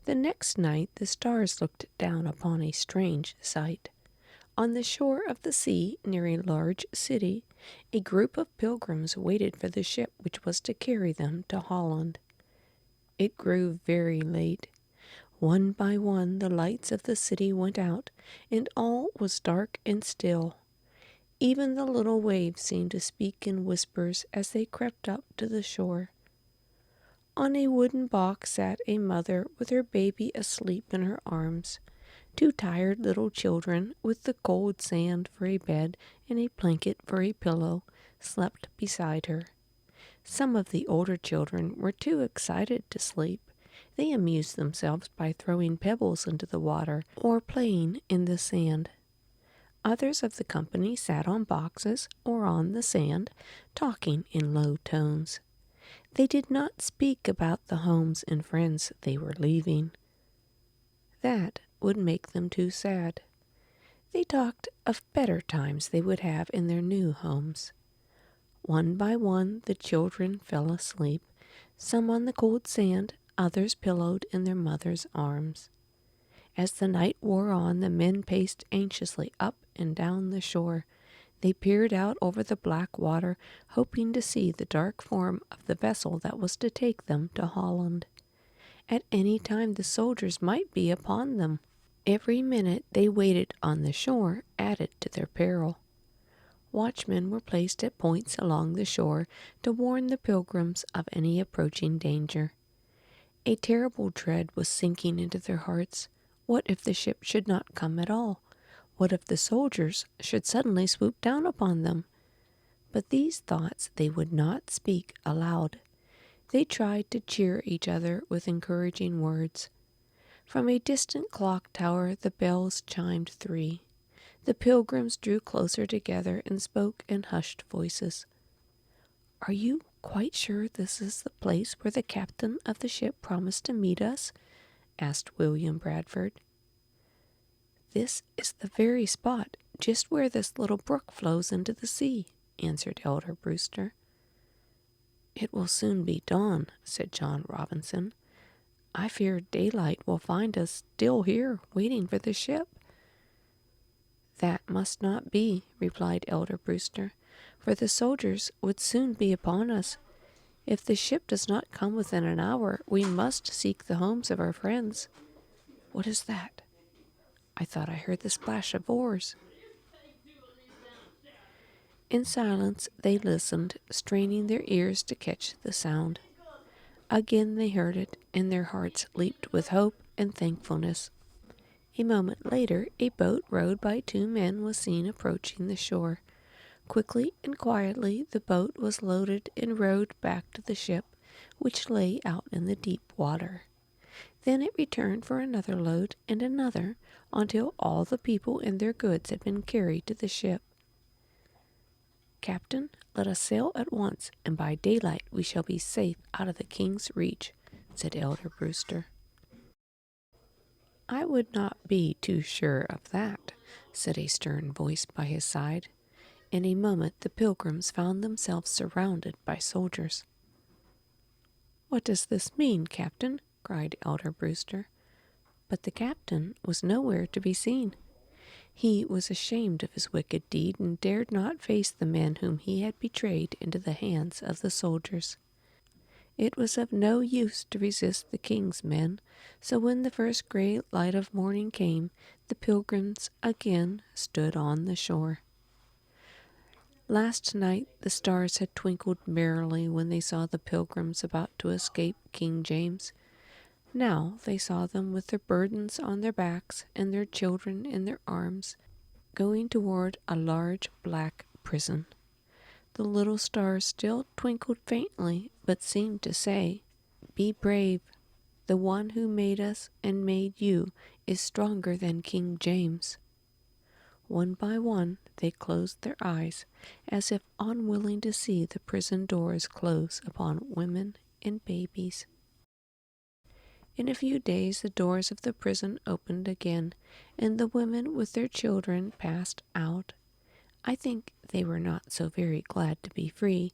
The next night the stars looked down upon a strange sight. On the shore of the sea, near a large city, a group of pilgrims waited for the ship which was to carry them to Holland. It grew very late. One by one the lights of the city went out, and all was dark and still. Even the little waves seemed to speak in whispers as they crept up to the shore. On a wooden box sat a mother with her baby asleep in her arms. Two tired little children, with the cold sand for a bed and a blanket for a pillow, slept beside her. Some of the older children were too excited to sleep. They amused themselves by throwing pebbles into the water or playing in the sand. Others of the company sat on boxes or on the sand, talking in low tones. They did not speak about the homes and friends they were leaving. That would make them too sad. They talked of better times they would have in their new homes. One by one the children fell asleep, some on the cold sand, others pillowed in their mother's arms. As the night wore on, the men paced anxiously up and down the shore. They peered out over the black water, hoping to see the dark form of the vessel that was to take them to Holland. At any time the soldiers might be upon them. Every minute they waited on the shore added to their peril. Watchmen were placed at points along the shore to warn the pilgrims of any approaching danger. A terrible dread was sinking into their hearts. What if the ship should not come at all? What if the soldiers should suddenly swoop down upon them? But these thoughts they would not speak aloud. They tried to cheer each other with encouraging words. From a distant clock tower the bells chimed 3. The pilgrims drew closer together and spoke in hushed voices. "Are you quite sure this is the place where the captain of the ship promised to meet us?" asked William Bradford. "This is the very spot, just where this little brook flows into the sea," answered Elder Brewster. "It will soon be dawn," said John Robinson. "I fear daylight will find us still here, waiting for the ship." "That must not be," replied Elder Brewster, "for the soldiers would soon be upon us. If the ship does not come within an hour, we must seek the homes of our friends. What is that? I thought I heard the splash of oars." In silence they listened, straining their ears to catch the sound. Again they heard it, and their hearts leaped with hope and thankfulness. A moment later, a boat rowed by 2 men was seen approaching the shore. Quickly and quietly the boat was loaded and rowed back to the ship, which lay out in the deep water. Then it returned for another load and another, until all the people and their goods had been carried to the ship. "Captain, let us sail at once, and by daylight we shall be safe out of the king's reach," said Elder Brewster. "I would not be too sure of that," said a stern voice by his side. In a moment the pilgrims found themselves surrounded by soldiers. "What does this mean, Captain?" cried Elder Brewster. But the captain was nowhere to be seen. He was ashamed of his wicked deed and dared not face the men whom he had betrayed into the hands of the soldiers. It was of no use to resist the king's men, so when the first gray light of morning came, the pilgrims again stood on the shore. Last night the stars had twinkled merrily when they saw the pilgrims about to escape King James. Now they saw them with their burdens on their backs and their children in their arms, going toward a large black prison. The little stars still twinkled faintly, but seemed to say, "Be brave. The one who made us and made you is stronger than King James." One by one they closed their eyes, as if unwilling to see the prison doors close upon women and babies. In a few days the doors of the prison opened again, and the women with their children passed out. I think they were not so very glad to be free,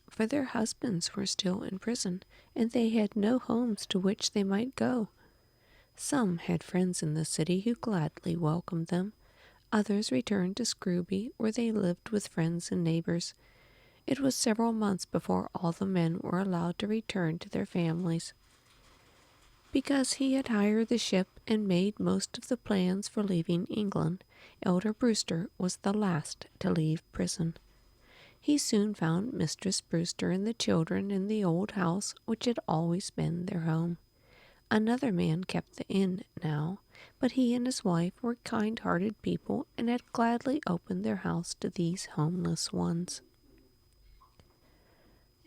for their husbands were still in prison, and they had no homes to which they might go. Some had friends in the city who gladly welcomed them. Others returned to Scrooby, where they lived with friends and neighbors. It was several months before all the men were allowed to return to their families. Because he had hired the ship and made most of the plans for leaving England, Elder Brewster was the last to leave prison. He soon found Mistress Brewster and the children in the old house which had always been their home. Another man kept the inn now, but he and his wife were kind-hearted people and had gladly opened their house to these homeless ones.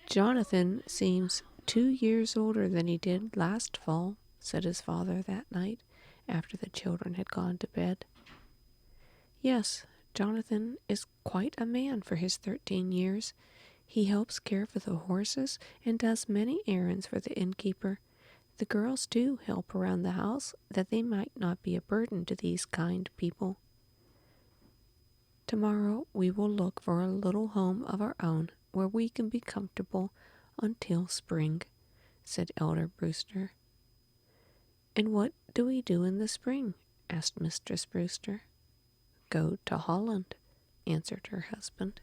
"Jonathan seems 2 years older than he did last fall," said his father that night, after the children had gone to bed. "Yes, Jonathan is quite a man for his 13 years. He helps care for the horses and does many errands for the innkeeper. The girls, too, help around the house, that they might not be a burden to these kind people. Tomorrow we will look for a little home of our own, where we can be comfortable until spring," said Elder Brewster. "And what do we do in the spring?" asked Mistress Brewster. "Go to Holland," answered her husband.